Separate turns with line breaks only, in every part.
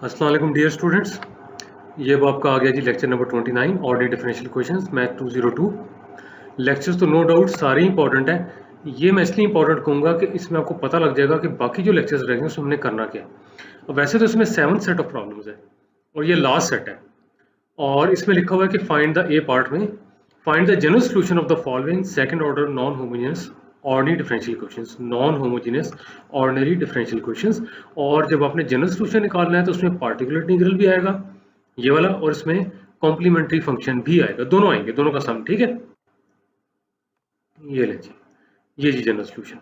अस्सलाम वालेकुम dear students, ये अब आपका आ गया जी lecture number 29 ordinary differential questions math 202। Lectures तो नो डाउट सारे इंपॉर्टेंट हैं। ये मैं इसलिए इंपॉर्टेंट कहूँगा कि इसमें आपको पता लग जाएगा कि बाकी जो लेक्चर्स रहेंगे उसमें हमने करना क्या है। अब वैसे तो इसमें 7 सेट ऑफ प्रॉब्लम्स है और ये लास्ट सेट है, और इसमें लिखा हुआ है कि फाइंड द ए पार्ट में find the general solution of the following second order non homogeneous ordinary differential questions, non homogeneous ordinary differential questions. और जब आपने जनरल सोल्यूशन निकालना है तो उसमें पार्टिकुलर इंटीग्रल भी आएगा ये वाला, और इसमें कॉम्प्लीमेंट्री फंक्शन भी आएगा, दोनों आएंगे, दोनों का सम। ठीक है, ये ले जी, ये जी जनरल सोल्यूशन।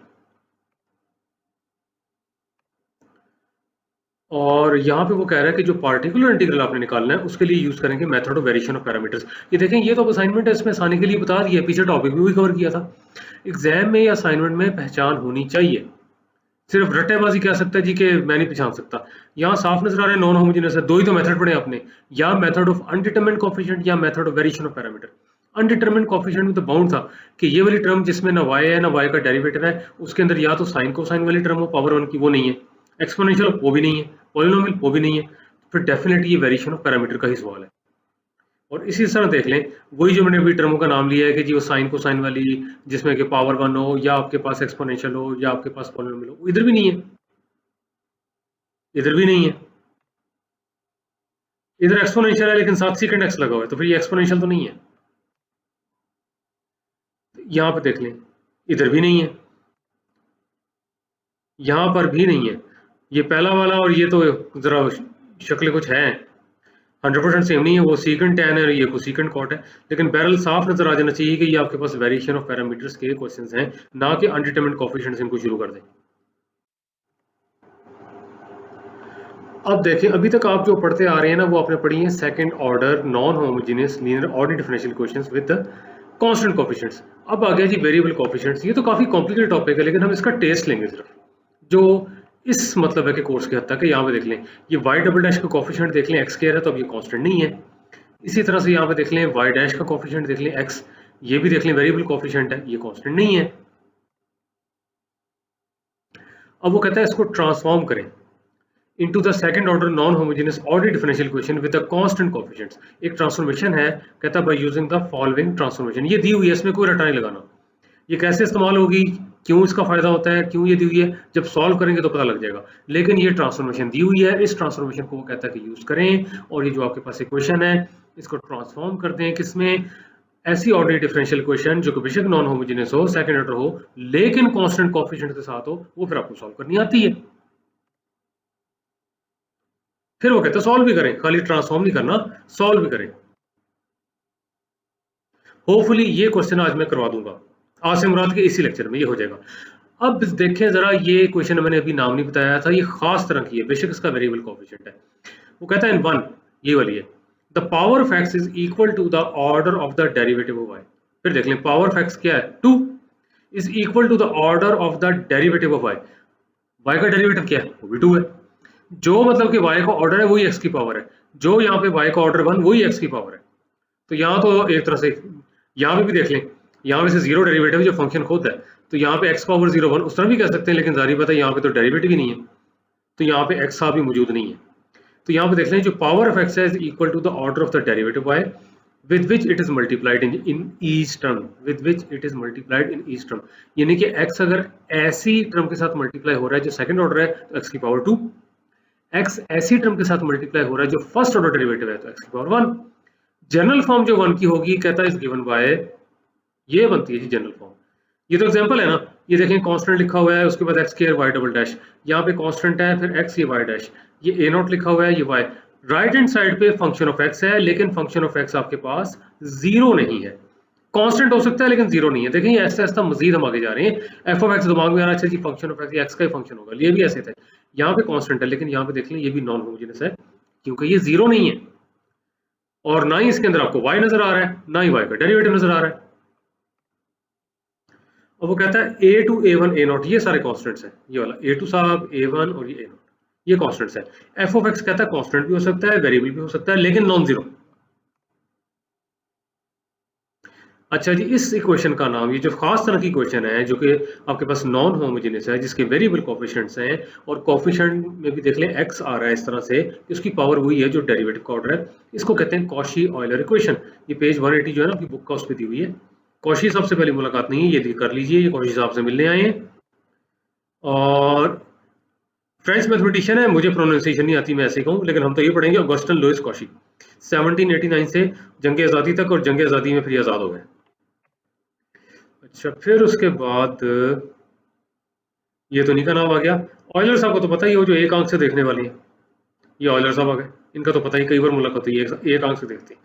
और यहाँ पे वो कह रहा है कि जो पार्टिकुलर इंटीग्रल आपने निकालना है उसके लिए यूज करेंगे method of variation of parameters. ये देखें, ये तो असाइनमेंट है, इसमें आसानी के लिए बता दिया, पीछे टॉपिक भी कवर किया था। एग्जाम में या असाइनमेंट में पहचान होनी चाहिए। सिर्फ रट्टेबाजी कह सकता है जी कि मैं नहीं पहचान सकता। यहाँ साफ नजर आ रहा है नॉन होमोजेनियस है। दो ही तो मेथड पढ़े आपने, या मेथड ऑफ अनडिटरमिन्ड कोएफिशिएंट या method of variation of parameter. Undetermined coefficient में तो बाउंड था कि ये वाली टर्म जिसमें ना y है ना y का डेरिवेटिव है, उसके अंदर या तो साइन कोसाइन वाली टर्म हो पावर 1 की, वो नहीं है। एक्सपोनेंशियल वो भी नहीं है, पॉलिनोमियल वो भी नहीं है। फिर डेफिनेटली ये वेरिएशन ऑफ पैरामीटर का ही सवाल है। और इसी तरह देख लें, वही जो मैंने अभी टर्मों का नाम लिया है कि जी वो साइन कोसाइन वाली, जिसमें कि पावर 1 हो, या आपके पास एक्सपोनेंशियल हो, या आपके पास पॉलिनोमियल हो, इधर भी नहीं है, इधर भी नहीं है। इधर एक्सपोनेंशियल है लेकिन साथ सेकंड एक्स लगा हुआ है, तो फिर ये एक्सपोनेंशियल तो नहीं है। यहां पर देख लें, इधर भी नहीं है, यहां पर भी नहीं है। ये पहला वाला और ये तो जरा शक्ल कुछ है, 100% सेम नहीं है। वो सीकेंड टैन है और ये कोसीकेंड कॉट है। लेकिन बैरल साफ नजर आ जाना चाहिए कि ये आपके पास वेरिएशन ऑफ पैरामीटर्स के क्वेश्चंस हैं, ना कि अनडिटरमिन्ड कोएफिशिएंट्स। इनको शुरू कर दें। अब देखें, अभी तक आप जो पढ़ते आ रहे हैं ना, वो आपने पढ़ी है second order non homogeneous linear ordinary differential questions with constant coefficients. अब आ गया जी वेरिएबल कोएफिशिएंट्स। ये तो काफी कॉम्प्लिकेटेड टॉपिक है, लेकिन हम इसका टेस्ट लेंगे सिर्फ, जो इस मतलब है कि कोर्स के हद तक है। यहाँ पे देख लें, ये y डबल डैश का कोएफिशिएंट देख लें, x स्क्वायर है तो अब ये कांस्टेंट नहीं है। इसी तरह से यहाँ पे देख लें y डैश का कोएफिशिएंट देख लें x, ये भी देख लें वेरिएबल कोएफिशिएंट है, ये कांस्टेंट नहीं है। अब वो कहता है इसको ट्रांसफॉर्म करें into the second order non homogeneous ordinary differential equation with the constant coefficients। एक ट्रांसफॉर्मेशन है, कहता है by using the following transformation। ये दी हुई है, इसमें कोई रटा नहीं लगाना। ये कैसे इस्तेमाल होगी, क्यों इसका फायदा होता है, क्यों ये दी हुई है, जब सॉल्व करेंगे तो पता लग जाएगा। लेकिन ये ट्रांसफॉर्मेशन दी हुई है, इस ट्रांसफॉर्मेशन को वो कहता है कि यूज करें, और ये जो आपके पास इक्वेशन है इसको ट्रांसफॉर्म करते हैं किसमें, ऐसी ऑर्डिनरी डिफरेंशियल इक्वेशन जो कि बेशक नॉन होमोजेनियस हो, सेकंड ऑर्डर हो, लेकिन कांस्टेंट कोएफिशिएंट के साथ हो, वो फिर आपको सॉल्व करनी आती है। फिर वो कहते हैं सॉल्व भी करें, खाली ट्रांसफॉर्म नहीं करना, सॉल्व भी करें। होपफुली ये क्वेश्चन आज मैं करवा दूंगा, आज से मुराद के इसी लेक्चर में ये हो जाएगा। अब देखें जरा, ये क्वेश्चन मैंने अभी नाम नहीं बताया था, ये खास तरह की है, बेशक इसका वेरिएबल कोएफिशिएंट है। वो कहता है इन वन, ये वाली है, the power of X is equal to the order of the derivative of Y. फिर देख लें, पावर ऑफ एक्स क्या है, 2 is equal to the order of the derivative of Y. Y का डेरिवेटिव क्या है, वो भी 2 है। जो मतलब कि y का ऑर्डर है वही x की पावर है, जो यहाँ पे y का ऑर्डर 1 वही x की पावर है। तो यहाँ तो एक तरह से यहाँ पे भी देख लें, यहाँ पे से जीरो डेरिवेटिव जो फंक्शन खुद है, तो यहाँ पे x पावर 0 1 उस तरह भी कह सकते हैं, लेकिन जारी बात है यहाँ पे तो डेरिवेटिव ही नहीं है, तो यहाँ पे x भी मौजूद नहीं है। तो यहाँ पे देख लें, जो पावर ऑफ x है is equal to the order of the derivative y with which it is multiplied in each term, with which it is multiplied in each term। यानी कि x अगर ऐसी टर्म के साथ मल्टीप्लाई हो रहा है जो सेकंड ऑर्डर है तो x की पावर 2, x ऐसी टर्म के साथ मल्टीप्लाई हो रहा है जो फर्स्ट ऑर्डर डेरिवेटिव है तो x की पावर 1। जनरल फॉर्म जो 1 की होगी, कहता है इज गिवन बाय, ये बनती है जी जनरल फॉर्म। ये तो एग्जांपल है ना, ये देखें कांस्टेंट लिखा हुआ है, उसके बाद x square y double dash, यहाँ पे कांस्टेंट है, फिर x ये y डैश, ये a नॉट लिखा हुआ है, ये y। राइट हैंड साइड पे फंक्शन ऑफ x है, लेकिन फंक्शन ऑफ x आपके पास 0 नहीं है। कांस्टेंट हो सकता है लेकिन 0 नहीं है। देखें ये ऐसा ऐसा मजीद हम आगे जा रहे हैं। f ऑफ x दिमाग में आ रहा है, अच्छा जी फंक्शन ऑफ x का ही फंक्शन होगा, ये भी ऐसे थे। यहाँ पे कांस्टेंट है, लेकिन यहाँ पे देख लें ये भी नॉन होमोजेनियस है, क्योंकि ये 0 नहीं है, और ना ही इसके अंदर आपको y नजर आ रहा है, ना ही y का डेरिवेटिव नजर आ रहा है। अब वो कहता है a टू a1 a0, ये सारे कांस्टेंट्स हैं, ये वाला a2 साहब, a1 और ये a0, ये कांस्टेंट्स है। f ऑफ x कहता है कांस्टेंट भी हो सकता है, वेरिएबल भी हो सकता है, लेकिन नॉन जीरो। अच्छा जी, इस इक्वेशन का नाम, ये जो खास तरह की इक्वेशन है जो कि आपके पास नॉन होमोजेनियस है, जिसके वेरिएबल कोफिशिएंट्स हैं और कोफिशिएंट में भी देख लें x आ रहा है इस तरह से, उसकी पावर वही है जो डेरिवेटिव का ऑर्डर है, इसको कहते हैं कॉशी ऑयलर इक्वेशन। ये पेज 180 जो है ना आपकी बुक का, उस पर दी हुई है। कॉशी साहब से पहले मुलाकात नहीं है, ये कर लीजिए, ये कॉशी साहब से मिलने आए हैं और फ्रेंच मैथमेटिशियन है, मुझे प्रोनाउंसिएशन नहीं आती, मैं ऐसे ही कहूँ, लेकिन हम तो ये पढ़ेंगे ऑगस्टन लुइस कॉशी, 1789 से जंग आज़ादी तक, और जंग आज़ादी में फिर ये आज़ाद हो गए। अच्छा, फिर उसके बाद ये तो नहीं का नाम आ गया। ऑयलर साहब को तो पता ही हो, जो एक आंख से देखने वाली है, ये ऑयलर साहब आ गए, इनका तो पता ही, कई बार मुलाकात हुई है, एक आंख से देखते हैं।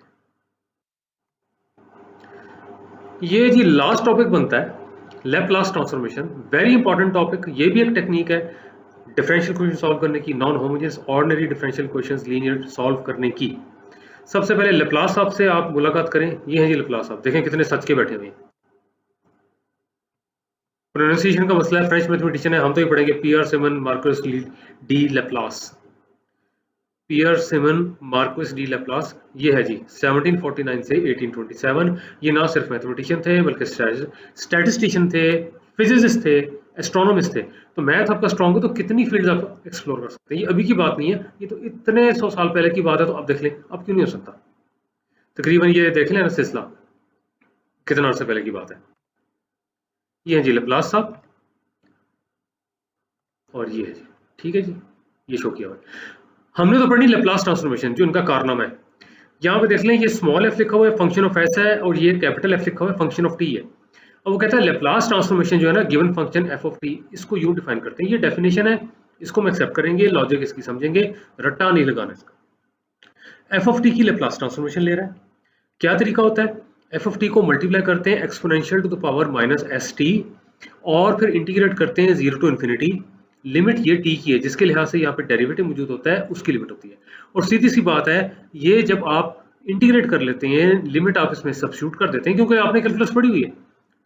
ये जी लास्ट टॉपिक बनता है Laplace transformation, very important topic. ये भी एक टेक्निक है डिफरेंशियल क्वेश्चन सॉल्व करने की, non homogeneous ordinary differential questions linear solve करने की। सबसे पहले लैपलास साहब से आप मुलाकात करें, ये हैं जी लैपलास साहब, देखें कितने सच के बैठे हुए हैं। प्रोनाउंसिएशन का मसला है, फ्रेंच मैथमेटिशियन है, हम तो ये पढ़ेंगे पियर सिमन मार्कस डी लैपलास, पियर सिमन मार्क्वेस डी लैपलास। ये है जी 1749 से 1827। ये ना सिर्फ मैथमेटिशियन थे बल्कि स्टैटिस्टिशियन थे, फिजिसिस्ट थे, एस्ट्रोनॉमिस्ट थे। तो मैथ आपका स्ट्रॉन्ग है तो कितनी फील्ड आप एक्सप्लोर कर सकते हैं, ये अभी की बात नहीं है, ये तो इतने 100 साल पहले की बात है, तो अब देख लें अब क्यों नहीं हो सकता। तकरीबन ये देख लें ना सिलसिला, कितना अर्से पहले की बात है। ये है जी लैपलास साहब, और ये है जी, ठीक है जी, ये शो किया हुआ है। हमने तो पढ़ी लैपलास ट्रांसफॉर्मेशन, जो इनका कारनामा है। यहाँ पे देख लें, ये स्मॉल एफ लिखा हुआ है, फंक्शन ऑफ एस है, और ये कैपिटल एफ लिखा हुआ है, फंक्शन ऑफ टी है। अब वो कहता है लैपलास ट्रांसफॉर्मेशन जो है ना given function F of T, इसको यूं डिफाइन करते हैं। ये डेफिनेशन है, इसको हम एक्सेप्ट करेंगे, लॉजिक इसकी समझेंगे, रट्टा नहीं लगाना इसका। एफ ऑफ टी की लैपलास ट्रांसफॉर्मेशन ले रहा है, क्या तरीका होता है, एफ ऑफ टी को मल्टीप्लाई करते हैं exponential to the power minus S T, और फिर इंटीग्रेट करते हैं 0 टू इन्फिनिटी। लिमिट ये टी की है, जिसके लिहाज से यहाँ पे डेरिवेटिव मौजूद होता है, उसकी लिमिट होती है। और सीधी सी बात है, ये जब आप इंटीग्रेट कर लेते हैं, लिमिट आप इसमें सब्स्टिट्यूट कर देते हैं, क्योंकि आपने कैलकुलस पढ़ी हुई है,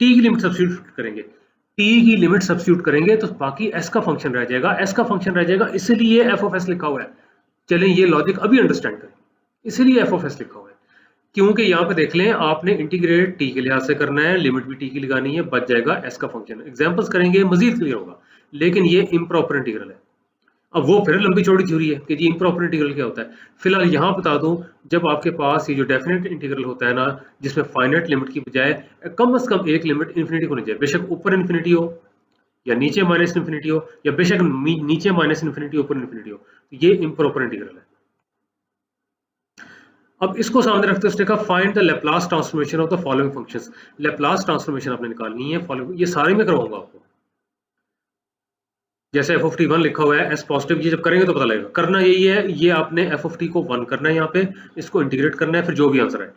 टी की लिमिट सब्स्टिट्यूट करेंगे, टी की लिमिट सब्स्टिट्यूट करेंगे तो बाकी एस का फंक्शन रह जाएगा, एस का फंक्शन रह जाएगा, इसीलिए एफ ऑफ एस लिखा हुआ है। चलें ये लॉजिक अभी अंडरस्टैंड करें, इसीलिए एफ ऑफ एस लिखा हुआ है, क्योंकि यहाँ पे देख लें आपने इंटीग्रेट टी के लिहाज से करना है, लिमिट भी टी की लगानी है, बच जाएगा एस का फंक्शन। एग्जांपल्स करेंगे मजीद क्लियर होगा, लेकिन ये इम्प्रॉपर इंटीग्रल है। अब वो फिर लंबी चौड़ी थ्योरी है कि जी इम्प्रॉपर इंटीग्रल क्या होता है। फिलहाल यहाँ बता दूं, जब आपके पास ये जो डेफिनेट इंटीग्रल होता है ना, जिसमें फाइनाइट लिमिट की बजाय कम से कम एक लिमिट इन्फिनिटी होनी चाहिए, बेशक ऊपर इन्फिनिटी हो या नीचे माइनस इन्फिनिटी हो, या बेशक नीचे माइनस इन्फिनिटी ऊपर इन्फिनिटी हो, तो ये इम्प्रॉपर इंटीग्रल है। अब इसको सामने रखते उसने कहा find the Laplace transformation of the following functions. Laplace transformation आपने निकालनी है, फॉलोइंग, ये सारे में करवाऊंगा आपको। जैसे एफ ऑफ टी 1 लिखा हुआ है, एस पॉजिटिव, ये जब करेंगे तो पता लगेगा। करना यही है, ये आपने एफ ऑफ टी को 1 करना है, यहाँ पे इसको इंटीग्रेट करना है, फिर जो भी आंसर है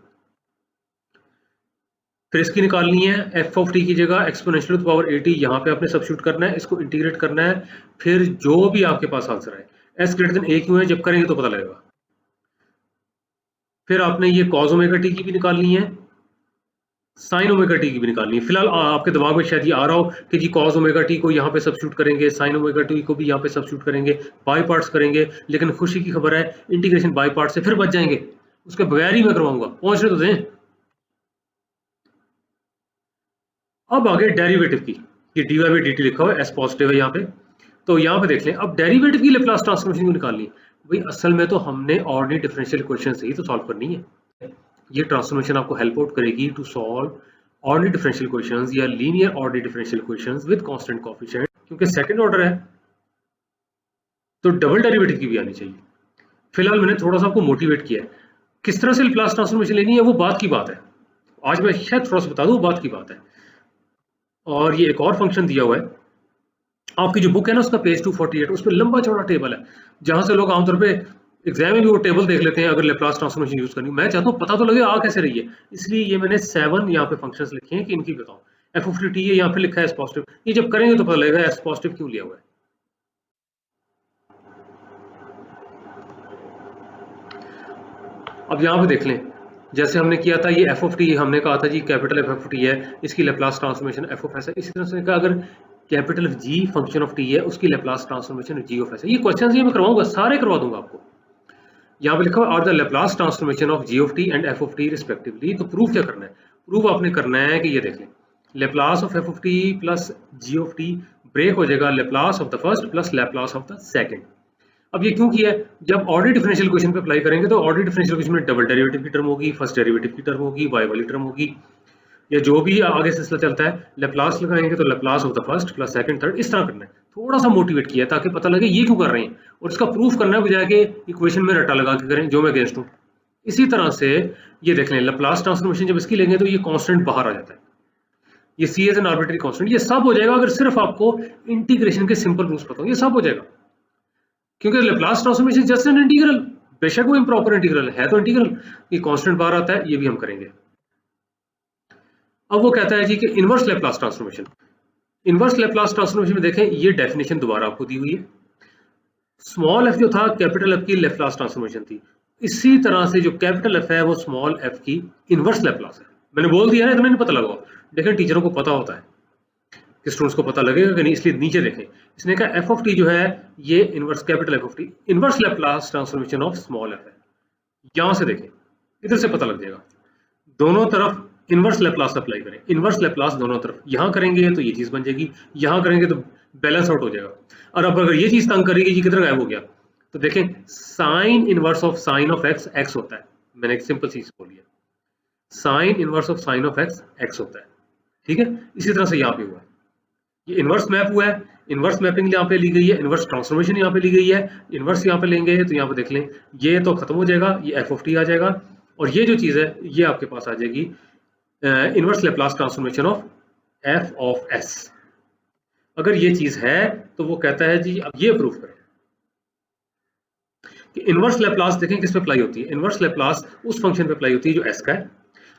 फिर इसकी निकालनी है। एफ ऑफ टी की जगह एक्सपोनेंशियल टू द पावर 80 यहाँ पे आपने सब्स्टिट्यूट करना है, इसको इंटीग्रेट करना है, फिर जो भी आपके पास आंसर है। एस ग्रेटर देन ए क्यों है, जब करेंगे तो पता लगेगा। फिर आपने ये कॉस ओमेगा टी की भी निकालनी है, साइन ओमेगा टी की भी निकालनी है। फिलहाल आपके दिमाग में शायद ये आ रहा हो कि जी कॉस ओमेगा टी को यहाँ पे सब्स्टिट्यूट करेंगे, साइन ओमेगा टी को भी यहाँ पे सब्स्टिट्यूट करेंगे, बाई पार्ट्स करेंगे, लेकिन खुशी की खबर है इंटीग्रेशन बाई पार्ट से फिर बच जाएंगे, उसके बगैर ही मैं करवाऊंगा, पहुंचने तो दें। अब आगे डेरिवेटिव की, ये D Y by D T लिखा हुआ है, एस पॉजिटिव है यहाँ पे, तो यहाँ पे देख लें। अब डेरिवेटिव की लैपलास ट्रांसफॉर्मेशन को निकालनी है, भाई असल में तो हमने ऑर्डिनरी डिफरेंशियल इक्वेशन से ही तो सॉल्व करनी है। ये ट्रांसफॉर्मेशन आपको हेल्प आउट करेगी to solve ordinary differential equations या linear ordinary differential equations with constant coefficient, क्योंकि सेकंड ऑर्डर है तो डबल डेरिवेटिव की भी आनी चाहिए। फिलहाल मैंने थोड़ा सा आपको मोटिवेट किया है, किस तरह से लैपलास ट्रांसफॉर्मेशन लेनी है वो बात की बात है, आज मैं शायद थोड़ा सा बता दूं, बात की बात है। और ये एक और फंक्शन दिया हुआ है, आपकी जो बुक है ना उसका पेज 248, उसमें लंबा चौड़ा टेबल है, जहां से लोग आमतौर पे एग्जाम में भी वो टेबल देख लेते हैं अगर लैपलास ट्रांसफॉर्मेशन यूज करनी। मैं चाहता हूँ पता तो लगे आ कैसे रही है, इसलिए ये मैंने 7 यहाँ पे फंक्शंस लिखे हैं कि इनकी बताऊं। एफ ऑफ टी है यहाँ पे लिखा है एस पॉजिटिव, ये जब करेंगे तो पता लगेगा एस पॉजिटिव क्यों लिया हुआ है। अब यहाँ पे देख लें, जैसे हमने किया था ये एफ ऑफ टी, हमने कहा था जी कैपिटल एफ ऑफ टी है, इसकी Laplace transformation F of S है। इसी तरह से कहा अगर capital G function of T है, उसकी Laplace transformation G of S है। ये क्वेश्चंस ये मैं करवाऊंगा, सारे करवा दूंगा आपको। यहाँ पे लिखा हुआ are the Laplace transformation of G of T and F of T respectively. तो प्रूफ क्या करना है, प्रूव आपने करना है कि ये देख लें, Laplace of F of T plus G of T break हो जाएगा Laplace of the first plus Laplace of the second. अब ये क्यों किया है? जब ऑर्डर डिफरेंशियल इक्वेशन पे अप्लाई करेंगे तो ऑर्डर डिफरेंशियल इक्वेशन में डबल डेरिवेटिव की टर्म होगी, फर्स्ट डेरिवेटिव की टर्म होगी, वाई वाली टर्म होगी, या जो भी आगे सिलसिला चलता है, लेप्लास लगाएंगे तो Laplace of the first plus second third, इस तरह करना है। थोड़ा सा मोटिवेट किया ताकि पता लगे ये क्यों कर रहे हैं, और इसका प्रूफ करना है बजाय के इक्वेशन में रट्टा लगा के करें जो मैं अगेंस्ट हूँ। इसी तरह से ये देख लें, लेप्लास ट्रांसफॉर्मेशन जब इसकी लेंगे तो ये कांस्टेंट बाहर आ जाता है, ये सी एज एन आर्बिट्री कांस्टेंट। ये सब हो जाएगा अगर सिर्फ आपको इंटीग्रेशन के सिंपल रूल्स पता हो, ये सब हो जाएगा, क्योंकि Laplace transformation just an integral, बेशक वो इम्प्रॉपर इंटीग्रल है तो इंटीग्रल, ये कांस्टेंट बाहर आता है, ये भी हम करेंगे। अब वो कहता है जी कि inverse Laplace transformation, inverse Laplace transformation में देखें ये डेफिनेशन दोबारा आपको दी हुई है। स्मॉल एफ जो था कैपिटल एफ की लेप्लास ट्रांसफॉर्मेशन थी, इसी तरह से जो कैपिटल एफ है वो स्मॉल एफ की इनवर्स लेप्लास है। मैंने बोल दिया है, इतना नहीं पता लगा, लेकिन टीचरों को पता होता है कि स्टूडेंट्स को पता लगेगा कि नहीं, इसलिए नीचे देखें, इसने कहा एफ ऑफ टी जो है ये inverse capital F of T inverse Laplace transformation of small F है। यहां से देखें, इधर से पता लग जाएगा, दोनों तरफ इनवर्स लेप्लास अप्लाई करें, इनवर्स लेप्लास दोनों तरफ, यहां करेंगे तो ये चीज बन जाएगी, यहां करेंगे तो बैलेंस आउट हो जाएगा। और अब अगर ये चीज तंग करेगी, ये किधर गायब हो गया, तो देखें sine inverse of sine of x x होता है, मैंने एक सिंपल चीज बोली है, sine inverse of sine of x x होता है, ठीक है। इसी तरह से यहाँ पे हुआ है, ये इनवर्स मैप हुआ है, इनवर्स मैपिंग यहाँ पे ली गई है, इनवर्स ट्रांसफॉर्मेशन यहाँ पे ली गई है, इनवर्स यहाँ पे लेंगे तो यहाँ पे देख लें ये तो खत्म हो जाएगा, ये एफ ऑफ टी आ जाएगा, और ये जो चीज है ये आपके पास आ जाएगी inverse Laplace transformation of F of S. अगर ये चीज है तो वो कहता है जी अब ये प्रूफ करें कि इनवर्स लेप्लास देखें किस पे अप्लाई होती है, इनवर्स लेप्लास उस फंक्शन पे अप्लाई होती है जो एस का है,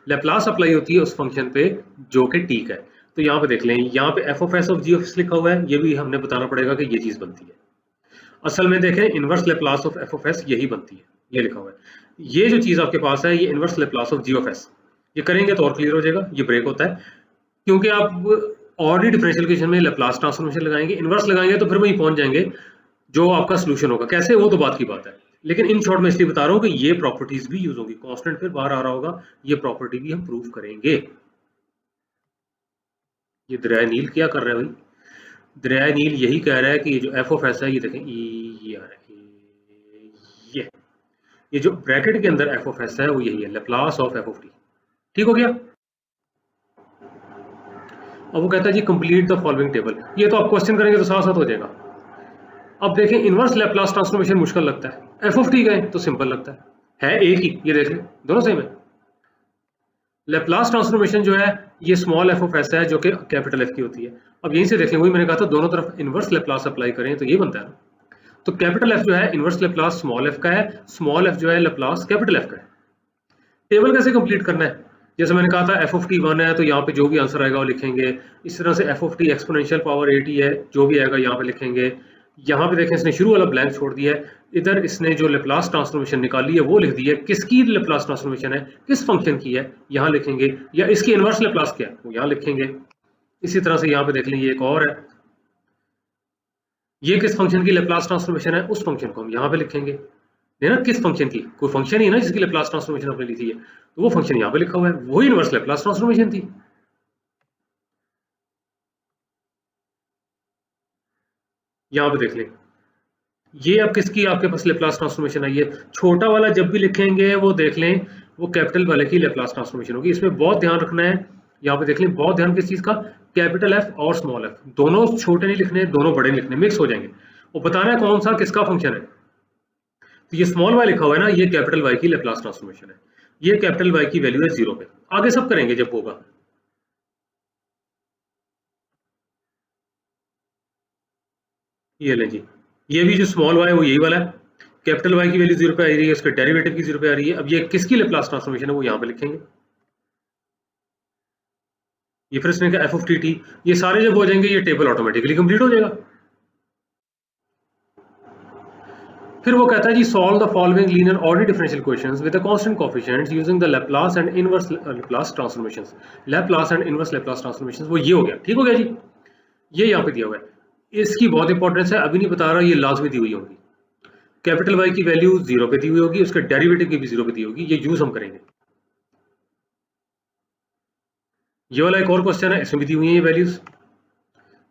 लेप्लास अप्लाई होती है उस फंक्शन पे जो कि टी का है। तो यहाँ पे देख लें, यहाँ पे F of S of G of S लिखा हुआ है, ये भी हमने बताना पड़ेगा कि ये चीज बनती है। असल में देखें inverse Laplace of F of S यही बनती है, ये लिखा हुआ है, ये जो चीज आपके पास है ये inverse Laplace of G of S, ये करेंगे तो और क्लियर हो जाएगा। ये ब्रेक होता है क्योंकि आप ऑर्डर डिफरेंशियल इक्वेशन में लेप्लास ट्रांसफॉर्मेशन लगाएंगे, इनवर्स लगाएंगे तो फिर वहीं पहुंच जाएंगे जो आपका सोल्यूशन होगा, कैसे वो तो बात की बात है, लेकिन इन शॉर्ट में इसलिए बता रहा हूं कि ये प्रॉपर्टीज भी यूज होगी, कांस्टेंट फिर बाहर आ रहा होगा, ये प्रॉपर्टी भी हम प्रूव करेंगे। ये दरिया नील क्या कर रहा है भाई, दरिया नील यही कह रहा है कि ये जो एफ ऑफ एस है, ये देखें ये आ रहा है, ये जो ब्रैकेट के अंदर एफ ऑफ एस है वो यही है, Laplace of F of T, ठीक हो गया। अब वो कहता है जी कंप्लीट द फॉलोइंग टेबल, ये तो आप क्वेश्चन करेंगे तो साथ साथ हो जाएगा। अब देखें इनवर्स लेप्लास ट्रांसफॉर्मेशन मुश्किल लगता है, एफ ऑफ टी गए तो सिंपल लगता है एक ही, ये देख लें दोनों सेम है। लेप्लास ट्रांसफॉर्मेशन जो है ये स्मॉल एफ ऑफ एस है जो कि कैपिटल एफ की होती है। अब यहीं से देख लें, वही मैंने कहा था दोनों तरफ इनवर्स लेप्लास अप्लाई करें तो ये बनता है ना, तो कैपिटल एफ जो है इनवर्स लेप्लास स्मॉल एफ का है, स्मॉल एफ जो है लेप्लास कैपिटल एफ का है। टेबल कैसे कंप्लीट करना है, जैसे मैंने कहा था एफ ऑफ टी 1 है तो यहाँ पे जो भी आंसर आएगा वो लिखेंगे, इस तरह से F of T exponential power 80 है, जो भी आएगा यहाँ पे लिखेंगे। यहाँ पे देखें इसने शुरू वाला ब्लैंक छोड़ दिया है, इधर इसने जो लेप्लास ट्रांसफॉर्मेशन निकाली है वो लिख दी है, किसकी लेप्लास ट्रांसफॉर्मेशन है, किस फंक्शन की है, यहाँ लिखेंगे, या इसकी इनवर्स लेप्लास क्या है वो यहाँ लिखेंगे। इसी तरह से यहाँ पे देख लें ये एक और है, ये किस फंक्शन की लेप्लास ट्रांसफॉर्मेशन है, उस फंक्शन को हम यहाँ पे लिखेंगे, है ना, किस फंक्शन की, कोई फंक्शन ही है ना जिसकी लेप्लास ट्रांसफॉर्मेशन आपने लिखी है, तो वो फंक्शन यहाँ पे लिखा हुआ है, वही इनवर्स लेप्लास ट्रांसफॉर्मेशन थी। यहाँ पे देख लें, ये अब किसकी आपके पास लेप्लास ट्रांसफॉर्मेशन आई है, छोटा वाला जब भी लिखेंगे वो देख लें वो कैपिटल वाले की लेप्लास ट्रांसफॉर्मेशन होगी। इसमें बहुत ध्यान रखना है, यहाँ पे देख लें बहुत ध्यान किस चीज का, कैपिटल एफ और स्मॉल एफ दोनों छोटे नहीं लिखने, दोनों बड़े नहीं लिखने, मिक्स हो जाएंगे, वो बताना है कौन सा किसका फंक्शन है। तो ये स्मॉल वाई लिखा हुआ है ना, ये कैपिटल वाई की लेप्लास ट्रांसफॉर्मेशन है, ये कैपिटल वाई की वैल्यू है 0 पे, आगे सब करेंगे जब होगा। ये लें जी, ये भी जो स्मॉल वाई वो यही वाला है, कैपिटल वाई की वैल्यू 0 पे आ रही है, उसके डेरिवेटिव की 0 पे आ रही है। अब ये किसकी लेप्लास ट्रांसफॉर्मेशन है वो यहाँ पे लिखेंगे, ये फिर इसने कहा एफ ऑफ टी टी, ये सारे जब हो जाएंगे ये टेबल ऑटोमेटिकली कंप्लीट हो जाएगा। फिर वो कहता है जी solve the following linear order differential equations with the constant coefficients using the Laplace and inverse Laplace transformations, Laplace and inverse Laplace transformations, वो ये हो गया, ठीक हो गया जी। ये यहाँ पे दिया हुआ है, इसकी बहुत इंपॉर्टेंस है, अभी नहीं बता रहा, ये लाजमी दी हुई होगी, कैपिटल वाई की वैल्यू 0 पे दी हुई होगी, उसके डेरिवेटिव की भी 0 पे दी होगी, ये यूज हम करेंगे। ये वाला एक और क्वेश्चन है, इसमें भी दी हुई है ये वैल्यूज।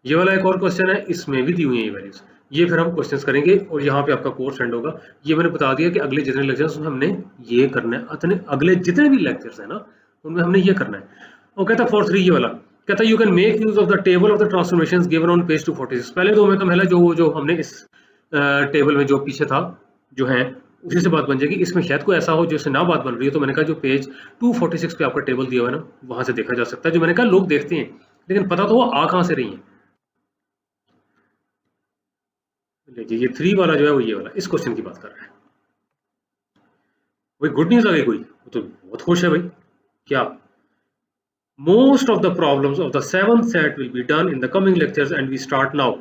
ये वाला एक और क्वेश्चन है, इसमें भी दी हुई है ये वैल्यूज। ये फिर हम क्वेश्चंस करेंगे और यहाँ पे आपका कोर्स एंड होगा। ये मैंने बता दिया कि अगले जितने लेक्चर्स में हमने ये करना है, अतने अगले जितने भी लेक्चर्स है ना उनमें हमने ये करना है। और कहता है 4.3 ये वाला, कहता है you can make use of the table of the transformations given on page 246। पहले दो में तो पहले जो हमने इस टेबल में जो पीछे था जो है उसी से बात बन जाएगी। इसमें शायद कोई ऐसा हो जिससे ना बात बन रही है, तो मैंने कहा जो पेज 246 पे आपका टेबल दिया हुआ है ना वहां से देखा जा सकता है। जो मैंने कहा लोग देखते हैं लेकिन पता तो वो आ कहां से रही है। देखिए ये 3 वाला जो है वो ये वाला इस क्वेश्चन की बात कर रहा है। भाई गुड न्यूज आ गई कोई, वो तो बहुत खुश है भाई। क्या? Most of the problems of the 7th set will be done in the coming lectures and we start now.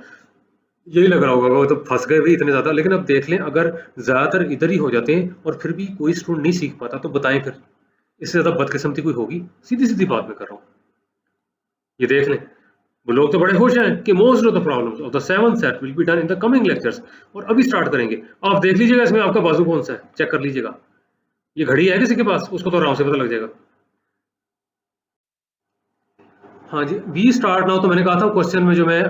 यही लग रहा होगा वो तो फंस गए भाई इतने ज्यादा। लेकिन अब देख लें अगर ज्यादातर इधर ही हो जाते हैं और फिर भी कोई स्टूडेंट नहीं सीख पाता तो बताएं फिर इससे ज्यादा बदकिस्मती कोई होगी? सीधी सीधी बात मैं कर रहा हूँ। ये देख लें वो लोग तो बड़े खुश हैं कि most of the problems of the 7th set will be done in the coming lectures, और अभी स्टार्ट करेंगे। आप देख लीजिएगा इसमें आपका बाजू कौन सा है, चेक कर लीजिएगा। ये घड़ी है किसी के पास, उसको तो आराम से पता लग जाएगा। हाँ जी, वी स्टार्ट नाउ। तो मैंने कहा था क्वेश्चन में जो मैं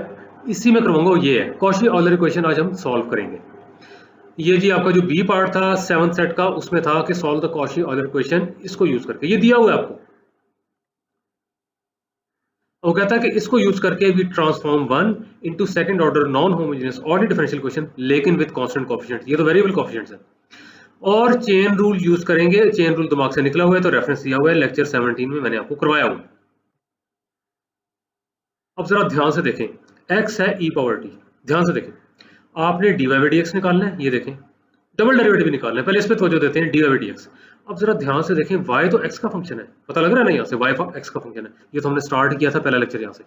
इसी में करवाऊंगा वो ये है, कॉशी ऑयलर इक्वेशन आज हम सॉल्व करेंगे। ये जी आपका जो बी पार्ट था 7th सेट का उसमें था कि solve the Cauchy Euler equation, इसको यूज करके। ये दिया हुआ है आपको, वो कहता है कि इसको यूज करके भी transform 1 into second order non homogeneous ordinary differential equation लेकिन विद कांस्टेंट कोएफिशिएंट। ये तो वेरिएबल कोएफिशिएंट्स है। और चेन रूल यूज करेंगे। चेन रूल दिमाग से निकला हुआ है तो रेफरेंस दिया हुआ है लेक्चर 17 में मैंने आपको करवाया हुआ। अब जरा ध्यान से देखें, x है e पावर t। ध्यान से देखें, आपने dy बाई dx निकालना है। ये देखें डबल डेरिवेटिव भी निकालना है, पहले इस पे तवज्जो देते हैं dy बाई dx। अब जरा ध्यान से देखें, y तो x का फंक्शन है, पता लग रहा है ना यहाँ से y x का फंक्शन है। ये तो हमने स्टार्ट किया था पहला लेक्चर यहाँ से।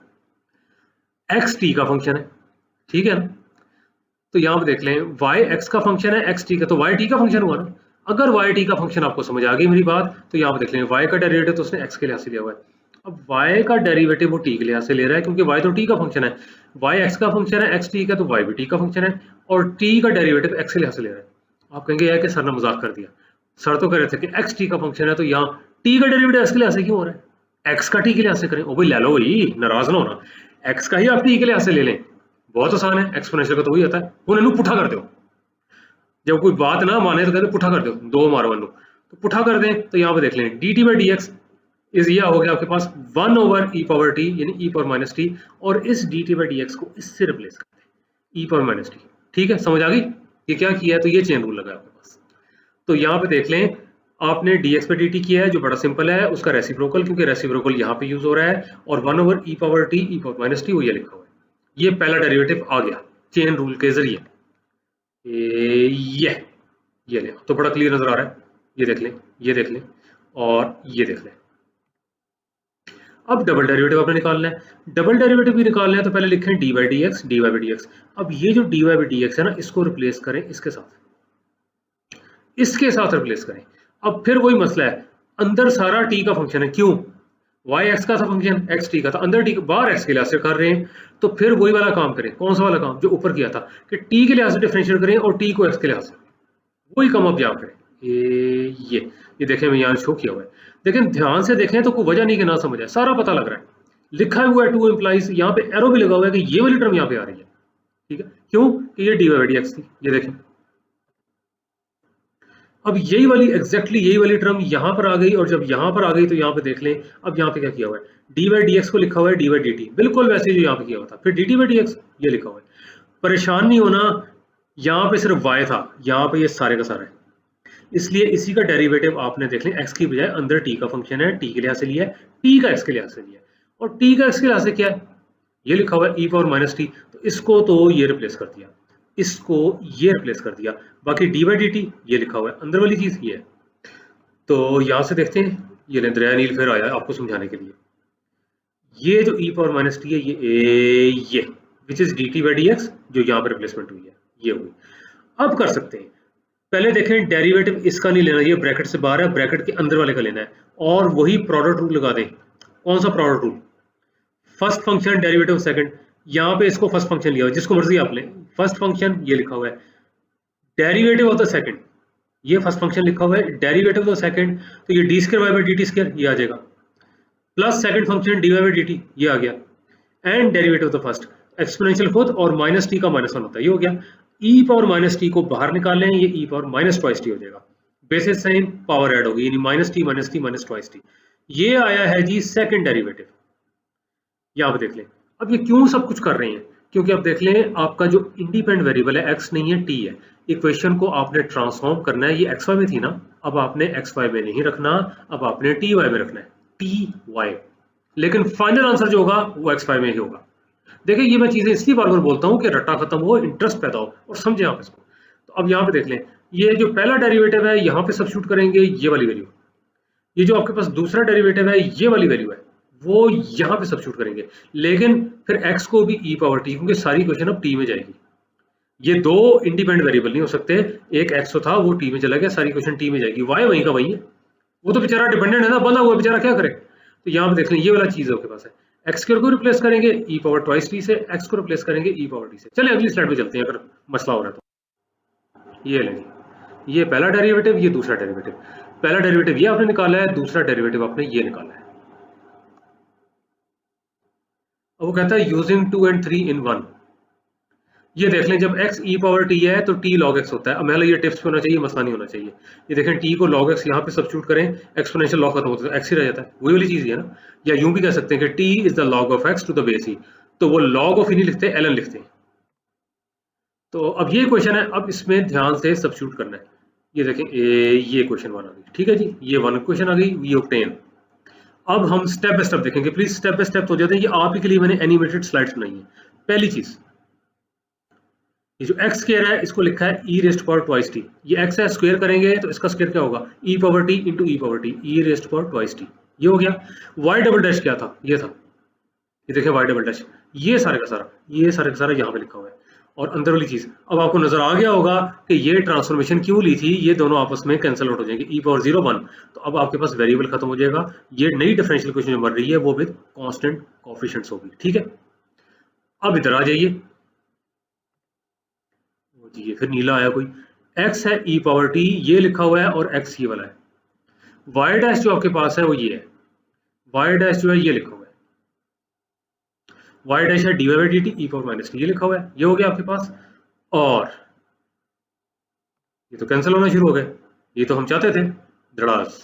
x t का फंक्शन है, ठीक है ना? तो यहाँ पे देख लें y x का फंक्शन है, x t का, तो y t का फंक्शन हुआ ना। अगर y t का फंक्शन आपको समझ आ गई मेरी बात, तो यहाँ पे देख लें y का डेरिवेटिव तो उसने x के लिहाज से लिया हुआ है। अब y का डेरिवेटिव वो t के लिहाज से ले रहा है क्योंकि y तो t का फंक्शन है। y x का फंक्शन है, x t का, तो y भी t का फंक्शन है, और t का डेरिवेटिव x के लिहाज से ले रहा है। आप कहेंगे यार कि सर ने मजाक कर दिया। सर तो कह रहे थे कि x t का फंक्शन है तो यहाँ t का डेरिवेटिव x के लिहाज से क्यों हो रहा है? x का t के लिहाज से करें। ओ भाई ले लो भाई, नाराज ना होना, x का ही आप t के लिहाज से ले लें। बहुत आसान है, एक्सपोनेंशियल का तो वही आता है। उन्हें पुठा कर दो, जब कोई बात ना माने तो कहते पुठा कर दो, दो मारो वन, तो पुठा कर दें। तो यहाँ पे देख लें dt बाई dx इज ये हो गया आपके पास 1 ओवर e पावर t यानी e पावर माइनस टी, और इस dt बाई dx को इससे रिप्लेस करते हैं e पावर माइनस टी। ठीक है, समझ आ गई ये क्या किया है? तो ये चेन रूल लगा आपके पास। तो यहाँ पे देख लें आपने dx पे dt किया है जो बड़ा सिंपल है, उसका रेसिप्रोकल, क्योंकि रेसिप्रोकल यहाँ पे यूज हो रहा है, और 1 over e power t e power minus T वो ये लिखा हुआ है। ये पहला डेरिवेटिव आ गया चेन रूल के जरिए। ये ले, तो बड़ा क्लियर नजर आ रहा है। ये देख लें, ये देख लें, और ये देख लें। अब डबल डेरिवेटिव आपने निकालना है। डबल डेरिवेटिव भी निकालना है तो पहले लिखें dy by dx, dy by dx। अब ये जो dy बाई dx है ना, इसको रिप्लेस करें इसके साथ, इसके साथ रिप्लेस करें। अब फिर वही मसला है, अंदर सारा t का फंक्शन है, क्यों? y x का था फंक्शन, x t का था, अंदर t बाहर x के लिहाज से कर रहे हैं, तो फिर वही वाला काम करें। कौन सा वाला काम जो ऊपर किया था कि t के लिहाज से डिफरेंशिएट करें और t को x के लिहाज से, वही काम अब यहाँ करें। ये देखें मैं यहाँ शो किया हुआ है, लेकिन ध्यान से देखें तो कोई वजह नहीं कि ना समझ आए, सारा पता लग रहा है। लिखा हुआ है टू इम्प्लाइज, यहाँ पे एरो भी लगा हुआ है कि ये वाली टर्म यहाँ पे आ रही है। ठीक है, क्यों? कि ये dy बाई dx थी। ये देखें अब यही वाली एग्जैक्टली यही वाली टर्म यहाँ पर आ गई, और जब यहाँ पर आ गई तो यहाँ पे देख लें अब यहाँ पे क्या किया हुआ है, डी बाई डी एक्स को लिखा हुआ है डी बाई डी टी, बिल्कुल वैसे जो यहाँ पे किया हुआ था। फिर D T by D x ये लिखा हुआ है। परेशान नहीं होना, यहाँ पे सिर्फ y था, यहाँ पे ये सारे का सारा है, इसलिए इसी का डेरिवेटिव आपने देख लें x की बजाय अंदर t का फंक्शन है, t के लिहाज से लिया है, t का x के लिहाज से लिया है, और t का x के लिहाज से क्या है, ये लिखा हुआ है e पावर माइनस टी, तो इसको तो ये रिप्लेस कर दिया, इसको ये रिप्लेस कर दिया, बाकी डी बाई डी टी ये लिखा हुआ है, अंदर वाली चीज ये है। तो यहां से देखते हैं, ये दरिया नील फिर आया आपको समझाने के लिए। ये जो e पावर माइनस टी है ये which is D T by D x जो यहाँ पर रिप्लेसमेंट हुई है, ये हुई। अब कर सकते हैं, पहले देखें डेरिवेटिव इसका नहीं लेना, ये ब्रैकेट से बाहर है, ब्रैकेट के अंदर वाले का लेना है, और वही प्रोडक्ट रूल लगा दें। कौन सा product rule? First function derivative second, यहाँ पे इसको फर्स्ट फंक्शन लिया हुआ, जिसको मर्जी आप लें, फर्स्ट फंक्शन ये लिखा हुआ है, डेरिवेटिव ऑफ द सेकंड ये फर्स्ट फंक्शन लिखा हुआ है, डेरिवेटिव ऑफ द सेकंड, तो ये D square Y by D T square ये आ जाएगा, plus second function dy by dt, ये आ गया, and derivative of the first exponential fourth और माइनस टी का माइनस वन होता है, ये हो गया। e पावर माइनस टी को बाहर निकाल लें, ये e power minus twice T हो जाएगा, बेसिस साइन पावर ऐड होगी, यानी minus T minus twice T. ये आया है जी सेकंड डेरिवेटिव, यहाँ पे देख लें। अब ये क्यों सब कुछ कर रहे हैं, क्योंकि आप देख लें आपका जो इंडिपेंडेंट वेरिएबल है x नहीं है t है, इक्वेशन को आपने ट्रांसफॉर्म करना है, ये एक्स वाई में थी ना, अब आपने एक्स वाई में नहीं रखना, अब आपने टी वाई में रखना है, टी वाई, लेकिन फाइनल आंसर जो होगा वो एक्स वाई में ही होगा। देखिए ये मैं चीजें इसलिए बार बार बोलता हूँ कि रट्टा खत्म हो, इंटरेस्ट पैदा हो और समझे आप इसको। तो अब यहाँ पे देख लें, ये जो पहला डेरिवेटिव है यहाँ पे सब्स्टिट्यूट करेंगे ये वाली वैल्यू, ये जो आपके पास दूसरा डेरिवेटिव है ये वाली वैल्यू है वो यहाँ पे सब्स्टिट्यूट करेंगे, लेकिन फिर x को भी e पावर t, क्योंकि सारी इक्वेशन अब t में जाएगी। ये दो इंडिपेंडेंट वेरिएबल नहीं हो सकते, एक x था वो t में चला गया, सारी इक्वेशन t में जाएगी, y वहीं का वहीं है, वो तो बेचारा डिपेंडेंट है ना, बंधा हुआ बेचारा क्या करे। तो यहाँ पे देख लें ये वाला चीज है आपके पास है, एक्स को रिप्लेस करेंगे e पावर ट्वाइस टी से, x को रिप्लेस करेंगे e पावर t से। चलिए अगली स्लाइड पे चलते हैं अगर मसला हो रहा है तो। ये लेंगे, ये पहला डेरिवेटिव, ये दूसरा डेरिवेटिव, पहला डेरिवेटिव ये आपने निकाला है, दूसरा डेरिवेटिव आपने ये निकाला है। वो कहता है यूजिंग 2 and 3 in 1। ये देख लें जब x e पावर t है तो t log x होता है। अब मतलब ये टिप्स पे होना चाहिए, मसला नहीं होना चाहिए। ये देखें t को log x यहाँ पे सब्स्टिट्यूट करें, एक्सपोनेंशियल log खत्म होता है तो x ही रह जाता है, वही वाली चीज है ना। या यूं भी कह सकते हैं कि t is the log of x to the base e, तो वो log ऑफ e नहीं लिखते, ln लिखते हैं। तो अब ये क्वेश्चन है, अब इसमें ध्यान से सब्स्टिट्यूट करना है। ये देखें ये क्वेश्चन वन आ गई, ठीक है जी, ये वन क्वेश्चन आ गई, ये ऑक्टेन। अब हम स्टेप बाय स्टेप देखेंगे, प्लीज स्टेप बाय स्टेप हो जाते हैं, ये आप ही के लिए मैंने एनिमेटेड स्लाइड्स बनाई है। पहली चीज, ये जो x स्क्वायर है इसको लिखा है e rest power twice T, ये x है, स्क्वायर करेंगे तो इसका स्क्वायर क्या होगा, e power t into e power T, e rest power twice T, ये हो गया। y डबल डैश क्या था, ये था, ये देखिए y डबल डैश, ये सारे का सारा, ये सारे का सारा यहाँ पे लिखा हुआ है। और अंदर वाली चीज, अब आपको नजर आ गया होगा कि ये ट्रांसफॉर्मेशन क्यों ली थी, ये दोनों आपस में कैंसिल आउट हो जाएंगे, e पावर 0 1, तो अब आपके पास वेरिएबल खत्म हो जाएगा, ये नई डिफरेंशियल इक्वेशन जो बन रही है वो विद कांस्टेंट कोएफिशिएंट्स होगी, ठीक है। अब इधर आ जाइए, जी ये फिर नीला आया कोई, x है e पावर t ये लिखा हुआ है और x ये वाला है, y डैश जो आपके पास है वो ये है, y डैश जो है ये लिखा हुआ है, y डैश है dy by dt e power minus T, ये लिखा हुआ है, ये हो गया आपके पास। और ये तो कैंसिल होना शुरू हो गए, ये तो हम चाहते थे, धड़ास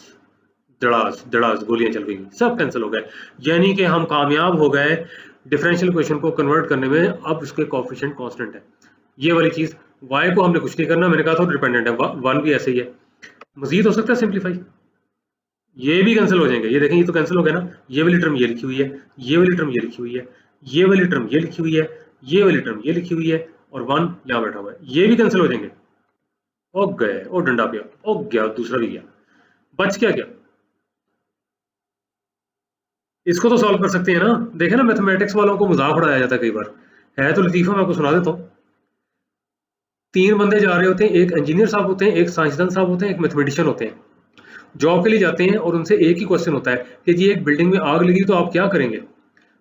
धड़ास धड़ास गोलियां चल गई, सब कैंसिल हो गए, यानी कि हम कामयाब हो गए डिफरेंशियल इक्वेशन को कन्वर्ट करने में। अब उसके कोएफिशिएंट कांस्टेंट है, ये वाली चीज y को हमने कुछ नहीं करना, मैंने कहा था डिपेंडेंट है, वन भी ऐसे ही है, मजीद हो सकता है सिंप्लीफाई, ये भी कैंसिल हो जाएंगे, ये देखें ये तो कैंसिल हो गया ना, ये वाली टर्म ये लिखी हुई है, ये वाली टर्म ये लिखी हुई है, ये वाली टर्म ये लिखी हुई है, ये वाली टर्म ये लिखी हुई है, और वन यहाँ बैठा हुआ है, ये भी कैंसिल हो जाएंगे। ओ गए, ओ डंडा पे ओ गया, दूसरा भी गया, बच क्या गया। इसको तो सॉल्व कर सकते हैं ना, देखे ना मैथमेटिक्स वालों को मजाक उड़ाया जाता है कई बार, है तो लतीफा, मैं आपको सुना देता हूँ। तीन बंदे जा रहे होते हैं, एक इंजीनियर साहब होते हैं, एक साइंसदान साहब होते हैं, एक मैथमेटिशियन होते हैं, जॉब के लिए जाते हैं और उनसे एक ही क्वेश्चन होता है कि जी एक बिल्डिंग में आग लगी तो आप क्या करेंगे।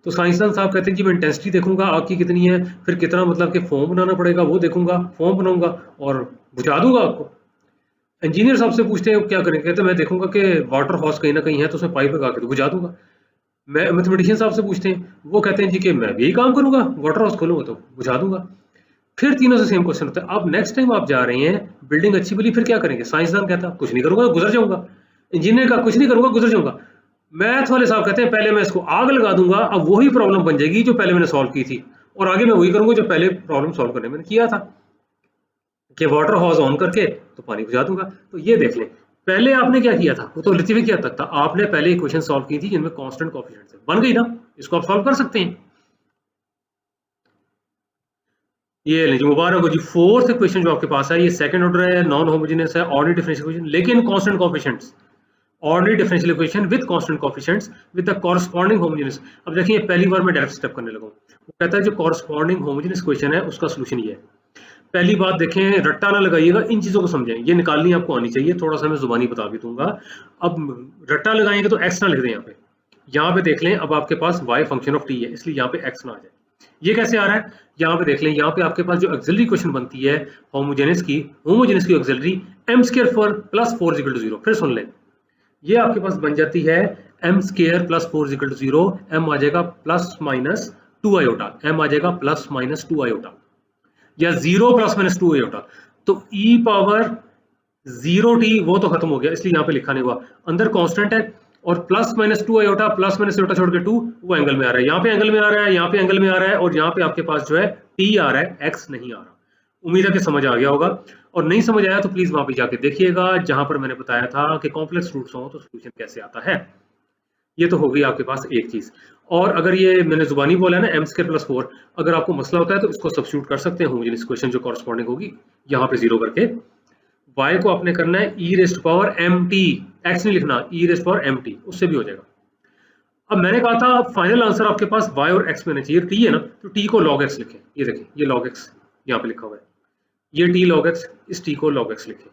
तो साइंसदान साहब कहते हैं जी मैं इंटेंसिटी देखूंगा आग की कितनी है, फिर कितना मतलब कि फोम बनाना पड़ेगा वो देखूंगा, फोम बनाऊंगा और बुझा दूंगा आपको। इंजीनियर साहब से पूछते हैं क्या करेंगे, कहते हैं मैं देखूंगा कि वाटर हॉस कहीं ना कहीं है तो उसमें पाइप लगा के तो बुझा दूंगा। मैं मैथमेटिशियन साहब से पूछते हैं, वो कहते हैं जी कि मैं भी यही काम करूंगा, वाटर हाउस खोलूंगा तो बुझा दूंगा। फिर तीनों से सेम क्वेश्चन होता है। अब नेक्स्ट टाइम आप जा रहे हैं, बिल्डिंग अच्छी बनी, फिर क्या करेंगे। साइंसदान कहता कुछ नहीं करूंगा गुजर जाऊंगा, इंजीनियर का कुछ नहीं करूंगा गुजर जाऊंगा। मैथ वाले साहब कहते हैं पहले मैं इसको आग लगा दूंगा, अब वही प्रॉब्लम बन जाएगी जो पहले मैंने सॉल्व की थी, और आगे मैं वही करूंगा जो पहले प्रॉब्लम सॉल्व करने में किया था कि वाटर हाउस ऑन करके तो पानी बुझा दूंगा। तो ये देख लें, पहले आपने क्या किया था, वो तो लतीफे किया तक था, आपने पहले इक्वेशन सॉल्व की थी जिनमें कांस्टेंट कोएफिशिएंट्स है, बन गई ना, इसको आप सॉल्व कर सकते हैं। ये लीजिए मुबारक हो जी, फोर्थ इक्वेशन जो आपके पास है ये सेकंड ऑर्डर है, नॉन होमोजेनियस है, ऑर्डिनरी डिफरेंशियल इक्वेशन लेकिन constant coefficients, ordinary differential equation with constant coefficients with the corresponding homogeneous. अब देखिए पहली बार मैं डायरेक्ट स्टेप करने लगा हूं, वो कहता है जो कॉरस्पॉन्डिंग होमोजेनियस इक्वेशन है उसका सॉल्यूशन ये है। पहली बात देखें, रट्टा ना लगाइएगा, इन चीजों को समझें, ये निकालनी आपको आनी चाहिए, थोड़ा सा मैं जुबानी बता भी दूंगा। अब रट्टा लगाएंगे तो एक्स ना लिख दें यहाँ पे देख लें, अब आपके पास y फंक्शन ऑफ t है, इसलिए यहाँ पे x ना आ जाए। ये कैसे आ रहा है, यहाँ पे देख लें, यहाँ पे आपके पास जो ऑक्सिलरी इक्वेशन बनती है होमोजेनियस की ऑक्सिलरी m² 4 + 4 = 0। फिर सुन लें, ये आपके पास बन जाती है m square plus 4 equal to 0, m आ जाएगा प्लस माइनस 2 आयोटा, एम आ जाएगा प्लस माइनस 2 आयोटा, या 0 प्लस माइनस 2 आयोटा। तो ई पावर 0t वो तो खत्म हो गया, इसलिए यहाँ पे लिखा नहीं हुआ, अंदर कांस्टेंट है, और plus minus 2 iota, plus minus iota छोड़ के 2 वो एंगल में आ रहा है, यहाँ पे एंगल में आ रहा है, यहाँ पे एंगल में आ रहा है, और यहाँ पे आपके पास जो है t आ रहा है, x नहीं आ रहा। उम्मीद है कि समझ आ गया होगा, और नहीं समझ आया तो प्लीज वहां पे जाके देखिएगा जहां पर मैंने बताया था कि कॉम्प्लेक्स रूट्स हो तो सोल्यूशन कैसे आता है। ये तो हो गई आपके पास एक चीज। और अगर ये मैंने जुबानी बोला है ना m² प्लस 4, अगर आपको मसला होता है तो इसको सब्स्टिट्यूट कर सकते हैं होमोजेनियस इक्वेशन जो कॉरस्पॉन्डिंग होगी यहाँ पे 0 करके, y को आपने करना है e rest power mt, x नहीं लिखना, e रेस्ट पावर mt, उससे भी हो जाएगा। अब मैंने कहा था फाइनल आंसर आपके पास y और x में होना चाहिए, t है ना, तो t को log x लिखें, ये देखें ये log x यहाँ पे लिखा हुआ है, ये t log x, इस t को log x लिखें।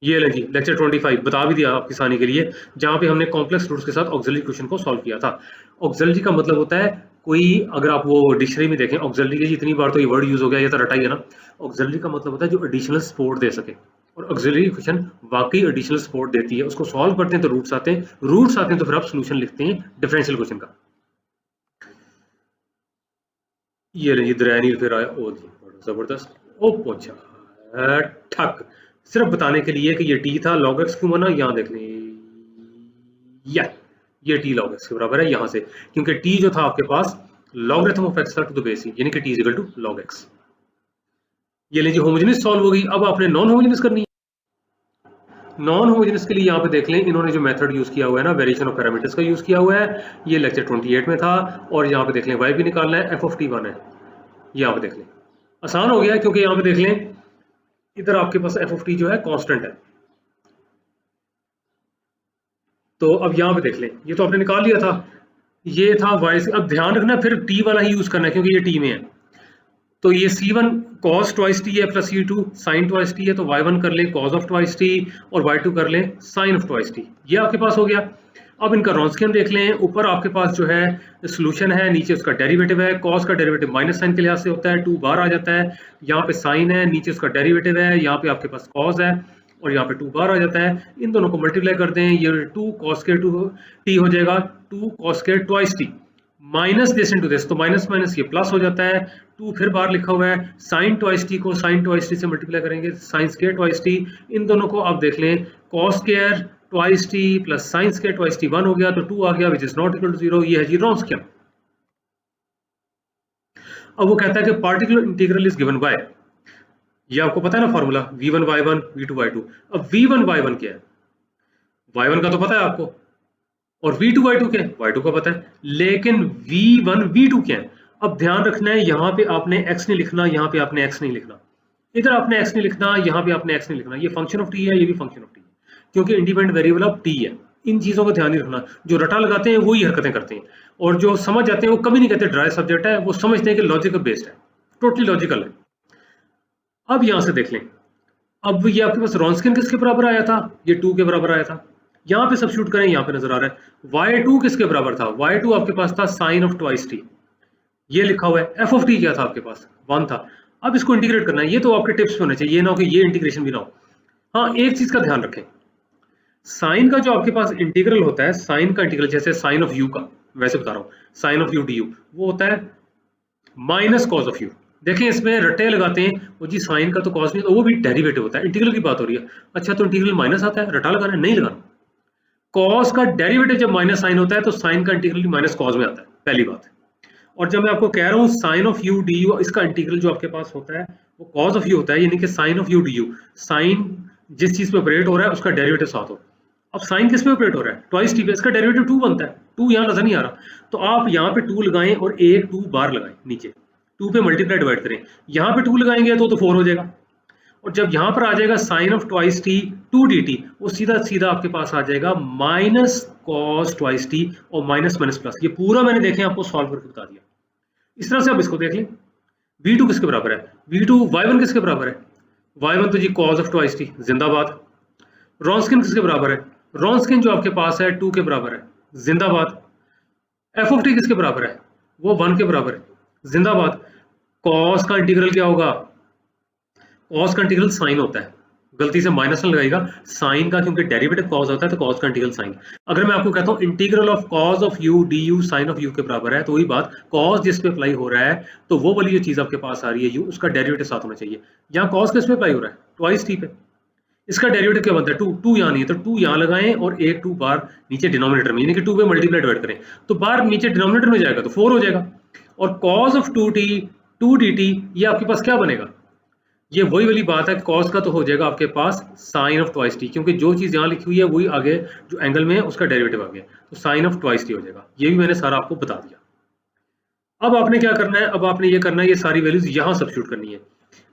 ये ले जी लेक्चर 25 बता भी दिया आपकी आसानी के लिए, जहां पे हमने कॉम्प्लेक्स रूट्स के साथ ऑक्सिलरी इक्वेशन को सॉल्व किया था। ऑक्सिलरी का मतलब होता है कोई, अगर आप वो डिक्शनरी में देखें ऑक्सिलरी के, जितनी बार तो ये वर्ड यूज हो गया, ये तो रटा ही है ना। ऑक्सिलरी का मतलब होता है जो एडिशनल सपोर्ट दे सके, और ऑक्सिलरी इक्वेशन वाकई एडिशनल सपोर्ट देती है, उसको सॉल्व करते हैं तो रूट्स आते हैं, रूट्स आते हैं तो फिर आप सोल्यूशन लिखते हैं डिफरेंशियल क्वेश्चन का। ये रही दरैनी फिर आया, ओ जी बड़ा जबरदस्त, ओ पोछा ठक, सिर्फ बताने के लिए कि ये टी था, log x क्यों बना, यहाँ देख लें, ये टी log x के बराबर है यहाँ से, क्योंकि टी जो था आपके पास लॉगरिथम ऑफ x था टू द बेस, यानी कि t is equal to log x। ये लीजिए होमोजेनियस सॉल्व हो गई। अब आपने नॉन होमोजेनियस करनी है। नॉन होमोजेनियस के लिए यहाँ पे देख लें, इन्होंने जो मेथड यूज किया हुआ है ना, वेरिएशन ऑफ पैरामीटर्स का यूज किया हुआ है, ये लेक्चर 28 में था, और यहाँ पे देख लें y भी निकालना है, f of t 1 है, यहाँ पे देख लें आसान हो गया, क्योंकि यहाँ पे देख लें इधर आपके पास f of t जो है कांस्टेंट है। तो अब यहाँ पे देख लें, ये तो आपने निकाल लिया था, ये था y से, अब ध्यान रखना फिर t वाला ही यूज करना है क्योंकि ये t में है। तो ये c1 cos twice t है plus c2 sin twice t है, तो y1 कर लें cos of twice t और y2 कर लें sin of twice t, ये आपके पास हो गया। अब इनका रॉन्स्कियन देख लें, ऊपर आपके पास जो है सोल्यूशन है, नीचे उसका डेरिवेटिव है, cos का डेरिवेटिव माइनस साइन के लिहाज से होता है, 2 बार आ जाता है, यहाँ पे साइन है, नीचे उसका डेरिवेटिव है, यहाँ पे आपके पास cos है, और यहाँ पे 2 बार आ जाता है, इन दोनों को मल्टीप्लाई कर दें, ये 2 cos के 2t हो जाएगा, 2 cos के twice t minus this into this, तो माइनस माइनस ये प्लस हो जाता है, 2 फिर बार लिखा हुआ है, sin twice t को sin twice t से मल्टीप्लाई करेंगे, sin square twice t, इन दोनों को आप देख लें, cos square twice t plus sin square twice t 1 हो गया, तो 2 आ गया, which is not equal to 0, ये है जी रॉन्स्कियन। अब वो कहता है कि particular integral is given by, ये आपको पता है ना formula, v1 y1 v2 y2। अब v1 y1 क्या है, y1 का तो पता है आपको, और v2 y2 क्या है, y2 का पता है, लेकिन v1 v2 क्या है। अब ध्यान रखना है, यहाँ पे आपने x नहीं लिखना, यहाँ पे आपने x नहीं लिखना, इधर आपने x नहीं लिखना, यहाँ पे आपने x नहीं लिखना, ये फंक्शन ऑफ t है, ये भी फंक्शन ऑफ t है, क्योंकि इंडिपेंडेंट वेरिएबल ऑफ t है। इन चीजों का ध्यान नहीं रखना, जो रटा लगाते हैं वही हरकतें करते हैं, और जो समझ जाते हैं वो कभी नहीं कहते ड्राई सब्जेक्ट है, वो समझते हैं कि लॉजिकल बेस्ड है, टोटली लॉजिकल है। अब यहां से देख लें, अब ये आपके पास रॉन्स्कियन किसके बराबर आया था, ये 2 के बराबर आया था, यहाँ पे सब्स्टिट्यूट करें, यहाँ पे नजर आ रहा है y2 किसके बराबर था, y2 आपके पास था sin of twice t, ये लिखा हुआ है, f of t क्या था आपके पास 1 था। अब इसको इंटीग्रेट करना है, ये तो आपके टिप्स होने चाहिए, ये ना हो कि ये इंटीग्रेशन भी ना हो। हाँ एक चीज का ध्यान रखें, साइन का जो आपके पास इंटीग्रल होता है, साइन का इंटीग्रल जैसे साइन ऑफ u का, वैसे बता रहा हूँ, साइन ऑफ u du वो होता है माइनस कॉस ऑफ u। देखें इसमें रट्टे लगाते हैं, वो जी साइन का तो कॉस नहीं, तो वो भी डेरिवेटिव होता है, इंटीग्रल की बात हो रही है, अच्छा तो इंटीग्रल माइनस आता है, रटा लगाना नहीं लगाना, कॉस का डेरिवेटिव जब माइनस साइन होता है तो साइन का इंटीग्रल माइनस कॉस में आता है, पहली बात है। और जब मैं आपको कह रहा हूँ sine of u d u, इसका इंटीग्रल जो आपके पास होता है वो कॉस ऑफ यू होता है, यानी कि sine of u d u, sine जिस चीज पे ऑपरेट हो रहा है उसका डेरिवेटिव साथ हो। अब साइन किस पे ऑपरेट हो रहा है, ट्वाइस टी पे, इसका डेरिवेटिव 2 बनता है, 2 यहाँ नजर नहीं आ रहा, तो आप यहाँ पे 2 लगाएं और एक 2 बार लगाएं, नीचे 2 पे मल्टीप्लाई डिवाइड करें, यहाँ पे 2 लगाएंगे तो 4 हो जाएगा, और जब यहाँ पर आ जाएगा sine of twice t 2 dt, वो सीधा सीधा आपके पास आ जाएगा माइनस कॉस ट्वाइस टी और माइनस माइनस प्लस। ये पूरा मैंने देखें आपको सॉल्व करके बता दिया। इस तरह से आप इसको देख लें, v2 किसके बराबर है, v2 y1 किसके बराबर है, y1 तो जी कॉस ऑफ ट्वाइस टी जिंदाबाद। रॉन्स्किन किसके बराबर है, रॉन्स्किन जो आपके पास है 2 के बराबर है जिंदाबाद। एफ ऑफ टी किसके बराबर है, वो 1 के बराबर है जिंदाबाद। कॉस का इंटीग्रल क्या होगा, कॉस का इंटीग्रल साइन होता है, गलती से माइनस न लगाएगा साइन का, क्योंकि डेरिवेटिव कॉज होता है तो कॉज का इंटीग्रल साइन। अगर मैं आपको कहता हूँ integral of cos of u d u sine of u के बराबर है, तो वही बात कॉज जिस पे अप्लाई हो रहा है तो वो वाली जो चीज आपके पास आ रही है यू, उसका डेरिवेटिव साथ होना चाहिए। यहाँ कॉज किस पे अप्लाई हो रहा है, ट्वाइस टी पे, इसका डेरिवेटिव क्या बनता है टू, टू यहाँ नहीं है तो टू यहाँ लगाएं और एक टू बार नीचे डिनोमिनेटर में, यानी कि टू पे मल्टीप्लाई डिवाइड करें तो बाहर नीचे डिनोमिनेटर में जाएगा तो 4 हो जाएगा। और कॉज ऑफ 2t 2dt ये आपके पास क्या बनेगा, ये वही वाली बात है कि कॉस का तो हो जाएगा आपके पास साइन ऑफ ट्वाइस टी, क्योंकि जो चीज यहाँ लिखी हुई है वही आगे जो एंगल में है उसका डेरिवेटिव आ गया, तो साइन ऑफ ट्वाइस टी हो जाएगा। ये भी मैंने सारा आपको बता दिया। अब आपने क्या करना है, अब आपने ये करना है, ये सारी वैल्यूज यहाँ सब्स्टिट्यूट करनी है।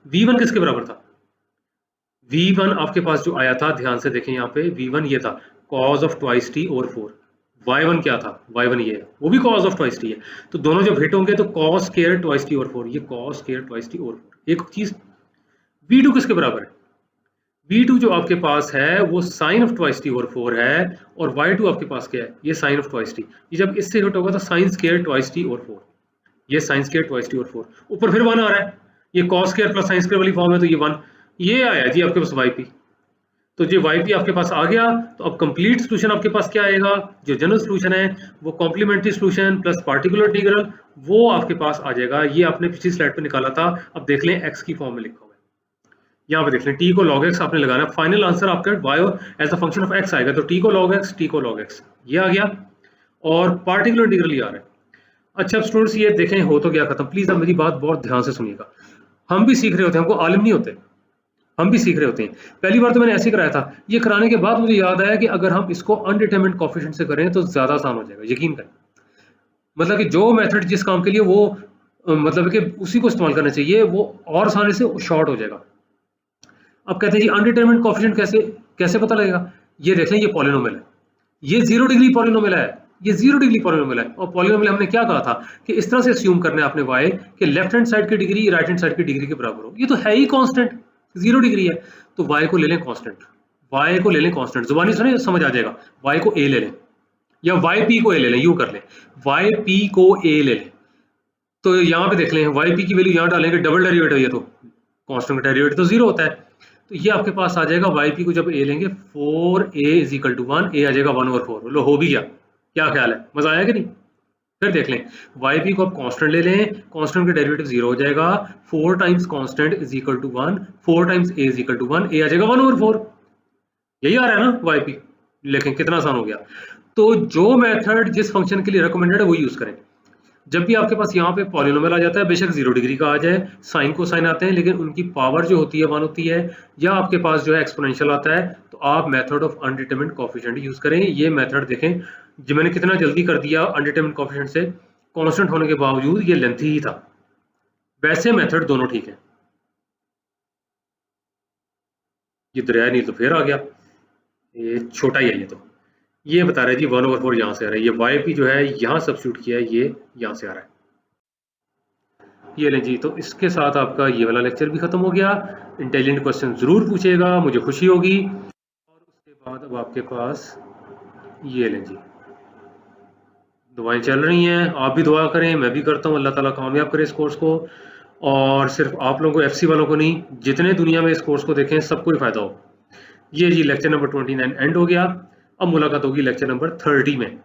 v1 किसके बराबर था, v1 आपके पास जो आया था, ध्यान से देखें यहाँ पे v1 ये था कॉज ऑफ ट्वाइस टी और 4। y1 क्या था, y1 ये है, वो भी कॉज ऑफ ट्वाइस टी है, तो दोनों जब हिट होंगे तो कॉस स्क्वायर ट्वाइस टी और 4, ये कॉस स्क्वायर ट्वाइस टी और 4। एक चीज v2 किसके बराबर है, v2 जो आपके पास है वो साइन ऑफ ट्वाइस टी और 4 है, और y2 आपके पास क्या है, ये साइन ऑफ ट्वाइस टी। ये जब इससे हिट होगा तो साइन स्क्वायर ट्वाइस टी और 4, ये साइन स्क्वायर ट्वाइस टी और 4, ऊपर फिर 1 आ रहा है, ये cos square plus sine square वाली फॉर्म है तो ये 1, ये आया जी आपके पास yp, तो ये yp आपके पास आ गया। तो अब कंप्लीट सोल्यूशन आपके पास क्या आएगा, जो जनरल सोल्यूशन है वो complementary solution plus particular integral, वो आपके पास आ जाएगा। ये आपने पिछली स्लाइड पे निकाला था, अब देख लें x की फॉर्म में लिखा हुआ है, यहाँ पे देख लें t को log x आपने लगाना, फाइनल आंसर आपका y as a function of x आएगा, तो t को log x, t को log x ये आ गया, और पार्टिकुलर इंटीग्रल ये आ रहा है। अच्छा अब स्टूडेंट्स ये देखें हो तो गया खत्म, प्लीज अब मेरी बात बहुत ध्यान से सुनिएगा, हम भी सीख रहे होते हैं, हमको आलिम नहीं होते, हम भी सीख रहे होते हैं। पहली बार तो मैंने ऐसे कराया था, ये कराने के बाद मुझे याद आया कि अगर हम इसको अनडिटरमिनेड कोएफिशिएंट से करें तो ज्यादा आसान हो जाएगा, यकीन करें। मतलब कि जो मेथड जिस काम के लिए वो मतलब कि उसी को इस्तेमाल करना चाहिए, वो और आसानी से शॉर्ट हो जाएगा। अब कहते हैं जी अनडिटरमिनेड कोएफिशिएंट कैसे कैसे पता लगेगा, ये देख लें ये पॉलिनोमियल है, ये 0 डिग्री पॉलिनोमियल है, ये 0 डिग्री पॉलिनोमियल है, और पॉलिनोमियल हमने क्या कहा था कि इस तरह से अस्यूम करना है आपने y कि लेफ्ट हैंड साइड की डिग्री राइट हैंड साइड की डिग्री के बराबर हो, ये तो है ही कांस्टेंट 0 डिग्री है, तो y को ले लें कांस्टेंट, y को ले लें कांस्टेंट, जुबानी सुने समझ आ जाएगा, y को a ले लें या yp को a ले लें, यूं कर लें yp को a ले लें, तो यहाँ पे देख लें yp की वैल्यू यहाँ डालेंगे, डबल डेरिवेटिव ये तो कांस्टेंट का डेरिवेटिव तो 0 होता है, तो ये आपके पास आ जाएगा yp को जब a लेंगे 4a is equal to 1, a आ जाएगा 1/4, लो हो भी गया, क्या ख्याल है, मजा आया कि नहीं। फिर देख लें yp को आप कांस्टेंट ले लें, कांस्टेंट का डेरिवेटिव 0 हो जाएगा, 4 times constant is equal to 1, 4 times a is equal to 1, a आ जाएगा 1/4, यही आ रहा है ना yp, लेकिन कितना आसान हो गया। तो जो मेथड जिस फंक्शन के लिए रिकमेंडेड है वो यूज करें। जब भी आपके पास यहाँ पे पॉलिनोमियल आ जाता है, बेशक 0 डिग्री का आ जाए, साइन को साइन आते हैं लेकिन उनकी पावर जो होती है 1 होती है, या आपके पास जो है एक्सपोनेंशियल आता है, तो आप मेथड ऑफ अनडिटरमिनेड कोएफिशिएंट यूज करें। ये मेथड देखें जो मैंने कितना जल्दी कर दिया, अनडिटरमिनेड कोएफिशिएंट से कांस्टेंट होने के बावजूद ये लेंथी ही था। वैसे मेथड दोनों ठीक है। ये दरिया नील तो फिर आ गया, ये छोटा ही है, ये बता रहा है जी 1/4 यहाँ से आ रहा है, ये yp जो है यहाँ सब्स्टिट्यूट किया है, ये यहाँ से आ रहा है, ये लें जी। तो इसके साथ आपका ये वाला लेक्चर भी खत्म हो गया। इंटेलिजेंट क्वेश्चन जरूर पूछेगा, मुझे खुशी होगी। और उसके बाद अब आपके पास ये लें जी, दुआएं चल रही हैं, आप भी दुआ करें, मैं भी करता हूँ, अल्लाह ताला कामयाब करे इस कोर्स को, और सिर्फ आप लोगों को एफसी वालों को नहीं, जितने दुनिया में इस कोर्स को देखें सबको ही फायदा हो। ये जी लेक्चर नंबर 29 एंड हो गया। अब मुलाकात होगी लेक्चर नंबर 30 में।